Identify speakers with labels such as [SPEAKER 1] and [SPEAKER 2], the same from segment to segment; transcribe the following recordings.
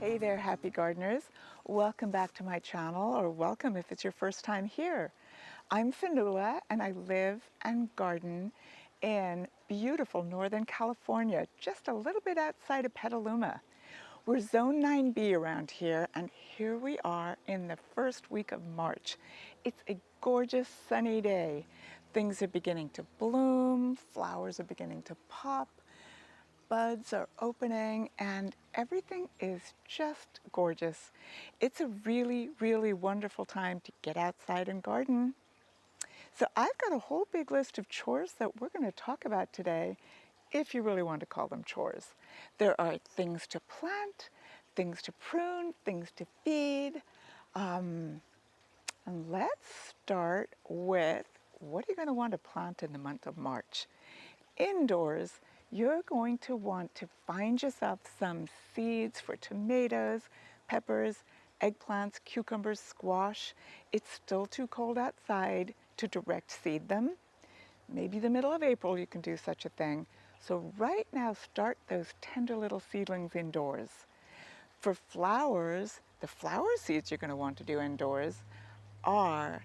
[SPEAKER 1] Hey there, happy gardeners. Welcome back to my channel, or welcome if it's your first time here. I'm Fionuala and I live and garden in beautiful Northern California, just a little bit outside of Petaluma. We're Zone 9B around here, and here we are in the first week of March. It's a gorgeous sunny day. Things are beginning to bloom, flowers are beginning to pop, buds are opening, and everything is just gorgeous. It's a really, really wonderful time to get outside and garden. So I've got a whole big list of chores that we're going to talk about today, if you really want to call them chores. There are things to plant, things to prune, things to feed. And let's start with, what are you going to want to plant in the month of March? Indoors, you're going to want to find yourself some seeds for tomatoes, peppers, eggplants, cucumbers, squash. It's still too cold outside to direct seed them. Maybe the middle of April you can do such a thing. So right now, start those tender little seedlings indoors. For flowers, the flower seeds you're going to want to do indoors are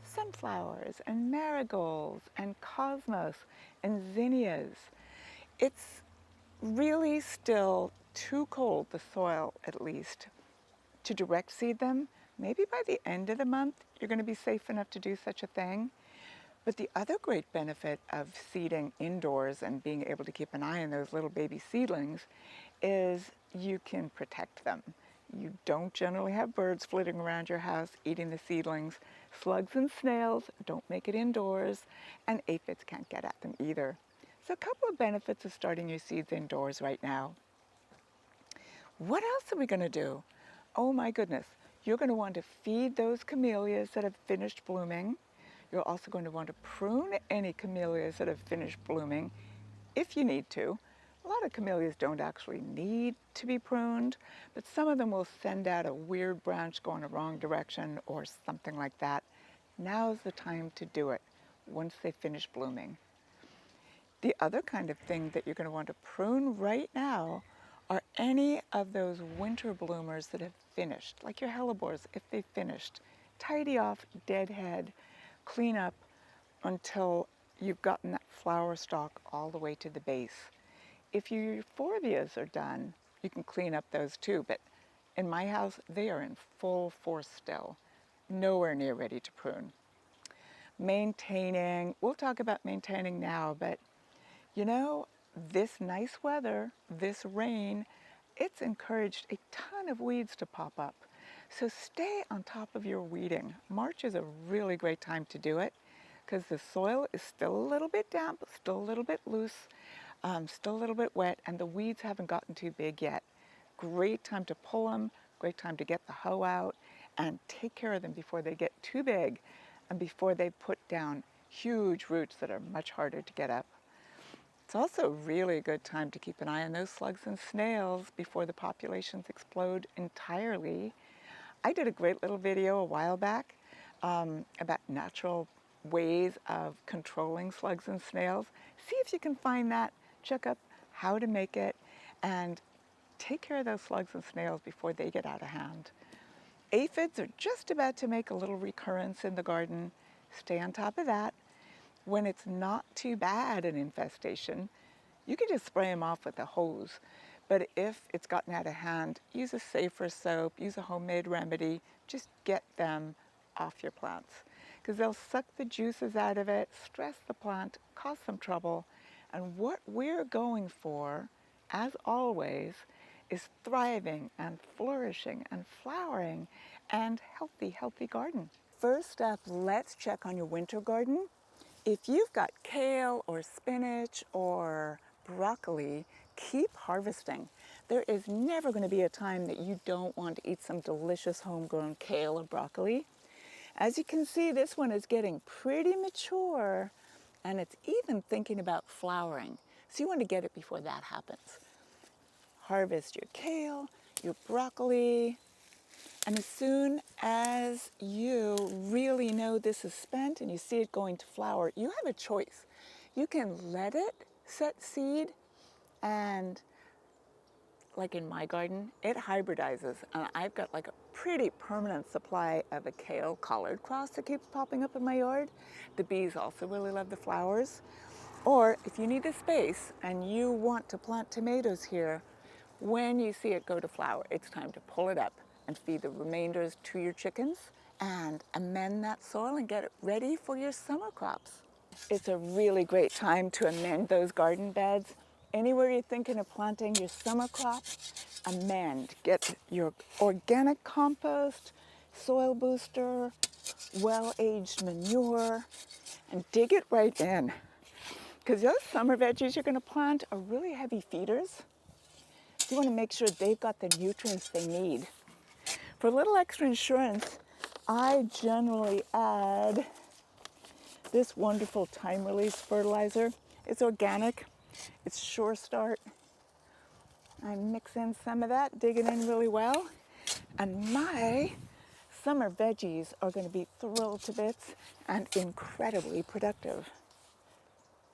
[SPEAKER 1] sunflowers and marigolds and cosmos and zinnias. It's really still too cold, the soil at least, to direct seed them. Maybe by the end of the month you're going to be safe enough to do such a thing. But the other great benefit of seeding indoors and being able to keep an eye on those little baby seedlings is you can protect them. You don't generally have birds flitting around your house eating the seedlings. Slugs and snails don't make it indoors, and aphids can't get at them either. So a couple of benefits of starting your seeds indoors right now. What else are we going to do? Oh my goodness, you're going to want to feed those camellias that have finished blooming. You're also going to want to prune any camellias that have finished blooming if you need to. A lot of camellias don't actually need to be pruned, but some of them will send out a weird branch going the wrong direction or something like that. Now's the time to do it, once they finish blooming. The other kind of thing that you're going to want to prune right now are any of those winter bloomers that have finished, like your hellebores, if they've finished. Tidy off, deadhead, clean up until you've gotten that flower stalk all the way to the base. If your euphorbias are done, you can clean up those too, but in my house, they are in full force still, nowhere near ready to prune. Maintaining, we'll talk about maintaining now, but you know, this nice weather, this rain, it's encouraged a ton of weeds to pop up. So stay on top of your weeding. March is a really great time to do it because the soil is still a little bit damp, still a little bit loose, still a little bit wet, and the weeds haven't gotten too big yet. Great time to pull them, great time to get the hoe out and take care of them before they get too big and before they put down huge roots that are much harder to get up. It's also really a good time to keep an eye on those slugs and snails before the populations explode entirely. I did a great little video a while back about natural ways of controlling slugs and snails. See if you can find that, check up how to make it, and take care of those slugs and snails before they get out of hand. Aphids are just about to make a little recurrence in the garden. Stay on top of that. When it's not too bad an infestation, you can just spray them off with a hose. But if it's gotten out of hand, use a safer soap, use a homemade remedy, just get them off your plants. Because they'll suck the juices out of it, stress the plant, cause some trouble. And what we're going for, as always, is thriving and flourishing and flowering and healthy garden. First up, let's check on your winter garden. If you've got kale or spinach or broccoli, keep harvesting. There is never going to be a time that you don't want to eat some delicious homegrown kale or broccoli. As you can see, this one is getting pretty mature and it's even thinking about flowering. So you want to get it before that happens. Harvest your kale, your broccoli, and as soon as you really know this is spent and you see it going to flower, you have a choice. You can let it set seed and like in my garden, it hybridizes. And I've got like a pretty permanent supply of a kale collard cross that keeps popping up in my yard. The bees also really love the flowers. Or if you need a space and you want to plant tomatoes here, when you see it go to flower, it's time to pull it up and feed the remainders to your chickens and amend that soil and get it ready for your summer crops. It's a really great time to amend those garden beds. Anywhere you're thinking of planting your summer crop, amend. Get your organic compost, soil booster, well-aged manure, and dig it right in. Because those summer veggies you're going to plant are really heavy feeders. You want to make sure they've got the nutrients they need. For a little extra insurance, I generally add this wonderful time-release fertilizer. It's organic, it's Sure Start. I mix in some of that, dig it in really well, and my summer veggies are going to be thrilled to bits and incredibly productive.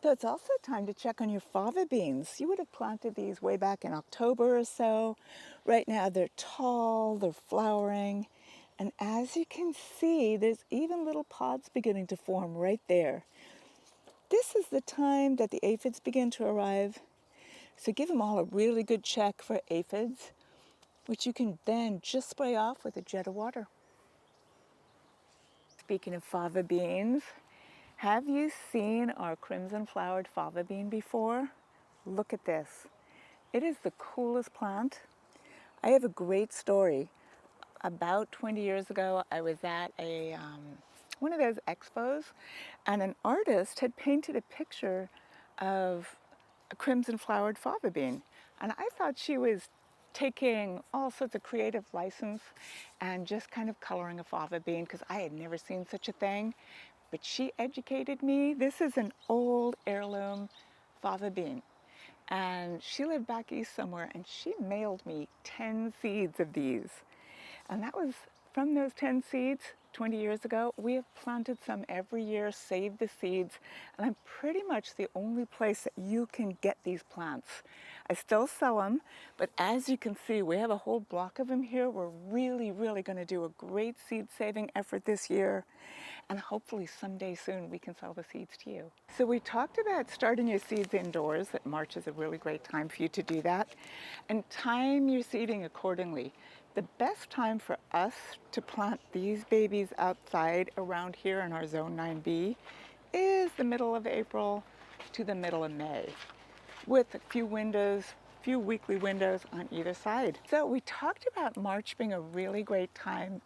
[SPEAKER 1] So it's also time to check on your fava beans. You would have planted these way back in October or so. Right now they're tall, they're flowering, and as you can see, there's even little pods beginning to form right there. This is the time that the aphids begin to arrive. So give them all a really good check for aphids, which you can then just spray off with a jet of water. Speaking of fava beans, have you seen our crimson flowered fava bean before? Look at this. It is the coolest plant. I have a great story. About 20 years ago, I was at one of those expos, and an artist had painted a picture of a crimson flowered fava bean. And I thought she was taking all sorts of creative license and just kind of coloring a fava bean because I had never seen such a thing. But she educated me. This is an old heirloom fava bean. And she lived back east somewhere, and she mailed me 10 seeds of these. And that was from those 10 seeds 20 years ago. We have planted some every year, saved the seeds, and I'm pretty much the only place that you can get these plants. I still sell them, but as you can see, we have a whole block of them here. We're really going to do a great seed saving effort this year, and hopefully someday soon we can sell the seeds to you. So we talked about starting your seeds indoors, that March is a really great time for you to do that, and time your seeding accordingly. The best time for us to plant these babies outside around here in our Zone 9B is the middle of April to the middle of May, with a few weekly windows on either side. So we talked about March being a really great time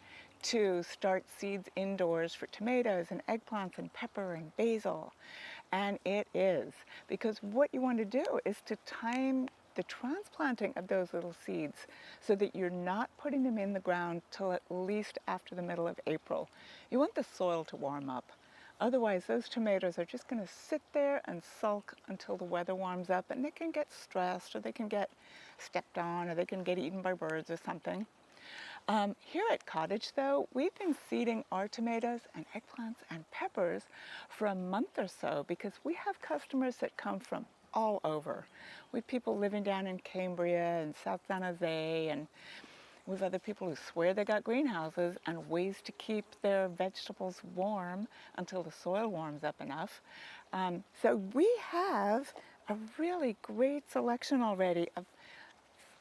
[SPEAKER 1] to start seeds indoors for tomatoes and eggplants and pepper and basil. And it is, because what you want to do is to time the transplanting of those little seeds so that you're not putting them in the ground till at least after the middle of April. You want the soil to warm up. Otherwise, those tomatoes are just going to sit there and sulk until the weather warms up, and they can get stressed, or they can get stepped on, or they can get eaten by birds or something. Here at Cottage, though, we've been seeding our tomatoes and eggplants and peppers for a month or so because we have customers that come from all over. We have people living down in Cambria and South San Jose, and with other people who swear they got greenhouses and ways to keep their vegetables warm until the soil warms up enough. So we have a really great selection already of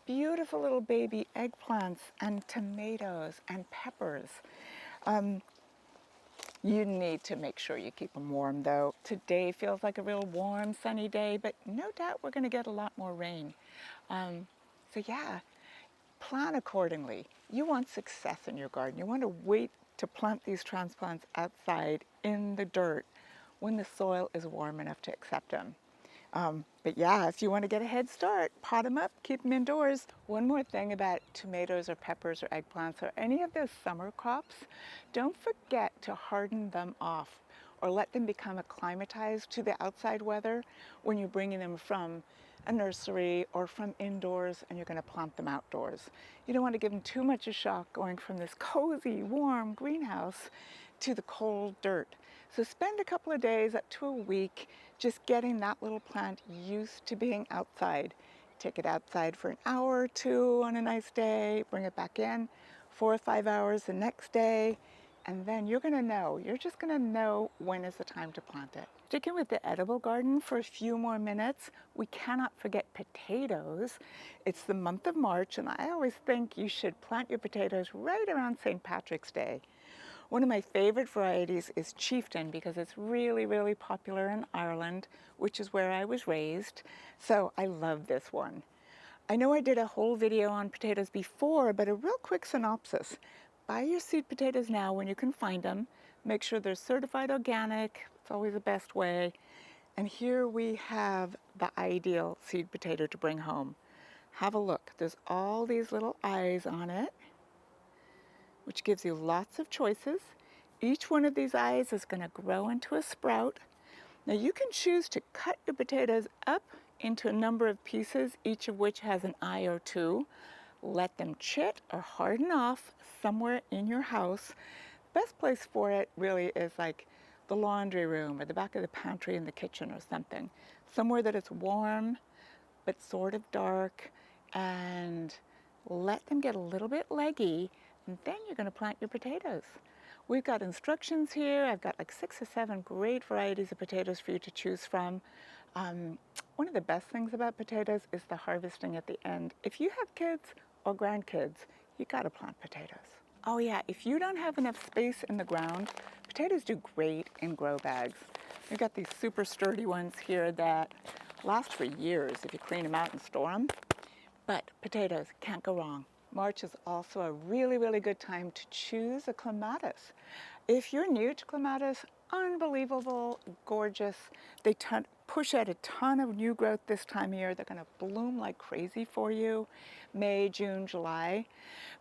[SPEAKER 1] beautiful little baby eggplants and tomatoes and peppers. You need to make sure you keep them warm though. Today feels like a real warm, sunny day, but no doubt we're going to get a lot more rain. So yeah, plan accordingly. You want success in your garden. You want to wait to plant these transplants outside in the dirt when the soil is warm enough to accept them. But yeah, if you want to get a head start, pot them up, keep them indoors. One more thing about tomatoes or peppers or eggplants or any of those summer crops, don't forget to harden them off or let them become acclimatized to the outside weather when you're bringing them from a nursery or from indoors and you're going to plant them outdoors. You don't want to give them too much a shock going from this cozy, warm greenhouse to the cold dirt. So spend a couple of days up to a week just getting that little plant used to being outside take it outside for an hour or two on a nice day, bring it back in, 4 or 5 hours the next day, and then you're gonna know, you're just gonna know when is the time to plant it. Sticking with the edible garden for a few more minutes, we cannot forget potatoes. It's the month of March, and I always think you should plant your potatoes right around St. Patrick's Day. One of my favorite varieties is Chieftain because it's really, really popular in Ireland, which is where I was raised. So I love this one. I know I did a whole video on potatoes before, but a real quick synopsis. Buy your seed potatoes now when you can find them. Make sure they're certified organic. It's always the best way. And here we have the ideal seed potato to bring home. Have a look. There's all these little eyes on it, which gives you lots of choices. Each one of these eyes is going to grow into a sprout. Now you can choose to cut your potatoes up into a number of pieces, each of which has an eye or two. Let them chit or harden off somewhere in your house. The best place for it really is like the laundry room or the back of the pantry in the kitchen or something. Somewhere that it's warm but sort of dark, and let them get a little bit leggy, and then you're going to plant your potatoes. We've got instructions here. I've got like 6 or 7 great varieties of potatoes for you to choose from. One of the best things about potatoes is the harvesting at the end. If you have kids or grandkids, you got to plant potatoes. Oh yeah, if you don't have enough space in the ground, potatoes do great in grow bags. We've got these super sturdy ones here that last for years if you clean them out and store them. But potatoes, can't go wrong. March is also a really, really good time to choose a clematis. If you're new to clematis, unbelievable, gorgeous. They push out a ton of new growth this time of year. They're going to bloom like crazy for you, May, June, July.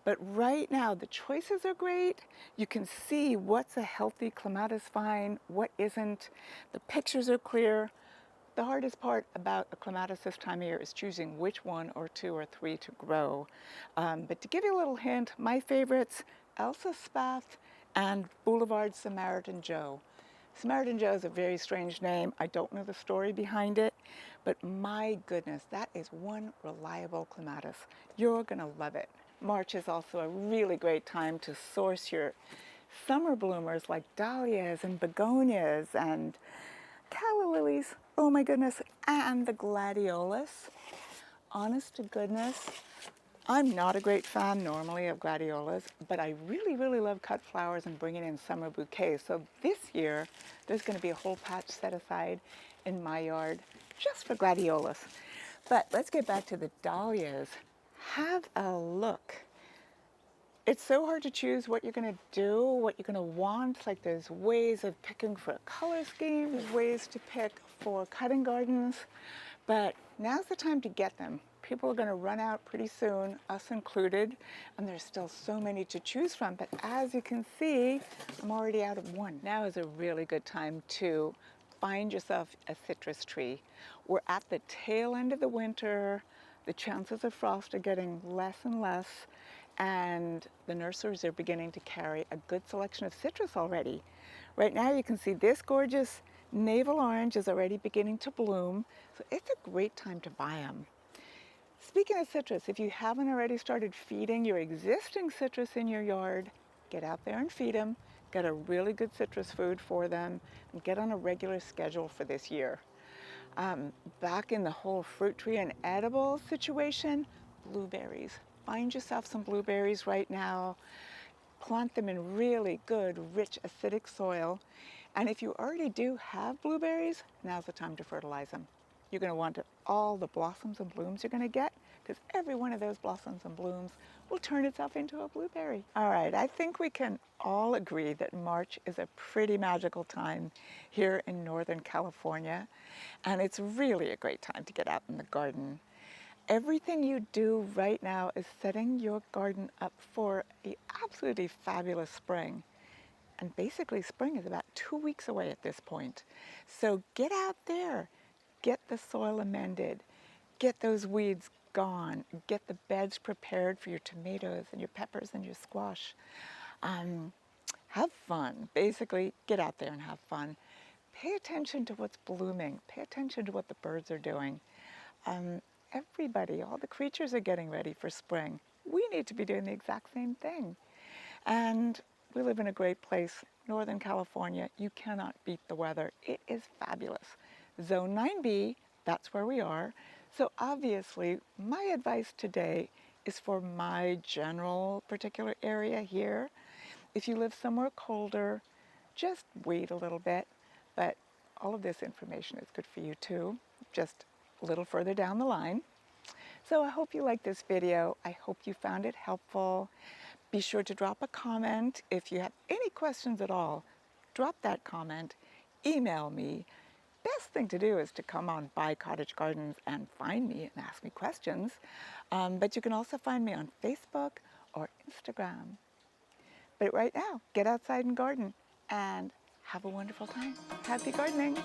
[SPEAKER 1] But right now, the choices are great. You can see what's a healthy clematis vine, what isn't. The pictures are clear. The hardest part about a clematis this time of year is choosing which one or 2 or 3 to grow. But to give you a little hint, my favorites, Elsa Spath and Boulevard Samaritan Joe. Samaritan Joe is a very strange name. I don't know the story behind it, but my goodness, that is one reliable clematis. You're gonna love it. March is also a really great time to source your summer bloomers like dahlias and begonias and calla lilies, oh my goodness, and the gladiolus. Honest to goodness, I'm not a great fan normally of gladiolas, but I really, really love cut flowers and bringing in summer bouquets. So this year, there's going to be a whole patch set aside in my yard just for gladiolas. But let's get back to the dahlias. Have a look. It's so hard to choose what you're going to do, what you're going to want. Like there's ways of picking for a color scheme, there's ways to pick for cutting gardens, but now's the time to get them. People are going to run out pretty soon, us included, and there's still so many to choose from. But as you can see, I'm already out of one. Now is a really good time to find yourself a citrus tree. We're at the tail end of the winter. The chances of frost are getting less and less, and the nurseries are beginning to carry a good selection of citrus already. Right now you can see this gorgeous navel orange is already beginning to bloom, so it's a great time to buy them. Speaking of citrus, if you haven't already started feeding your existing citrus in your yard, get out there and feed them, get a really good citrus food for them, and get on a regular schedule for this year. Back in the whole fruit tree and edible situation, blueberries. Find yourself some blueberries right now. Plant them in really good, rich, acidic soil. And if you already do have blueberries, now's the time to fertilize them. You're going to want all the blossoms and blooms you're going to get, because every one of those blossoms and blooms will turn itself into a blueberry. All right, I think we can all agree that March is a pretty magical time here in Northern California, and it's really a great time to get out in the garden. Everything you do right now is setting your garden up for an absolutely fabulous spring. And basically spring is about 2 weeks away at this point. So get out there, get the soil amended, get those weeds gone, get the beds prepared for your tomatoes and your peppers and your squash. Have fun. Basically, get out there and have fun. Pay attention to what's blooming. Pay attention to what the birds are doing. Everybody, all the creatures are getting ready for spring. We need to be doing the exact same thing. And we live in a great place, Northern California. You cannot beat the weather. It is fabulous. Zone 9B, that's where we are. So obviously, my advice today is for my general particular area here. If you live somewhere colder, just wait a little bit. But all of this information is good for you too, just a little further down the line. So I hope you liked this video. I hope you found it helpful. Be sure to drop a comment. If you have any questions at all, drop that comment, email me. Best thing to do is to come on by Cottage Gardens and find me and ask me questions. But you can also find me on Facebook or Instagram. But right now, get outside and garden and have a wonderful time. Happy gardening.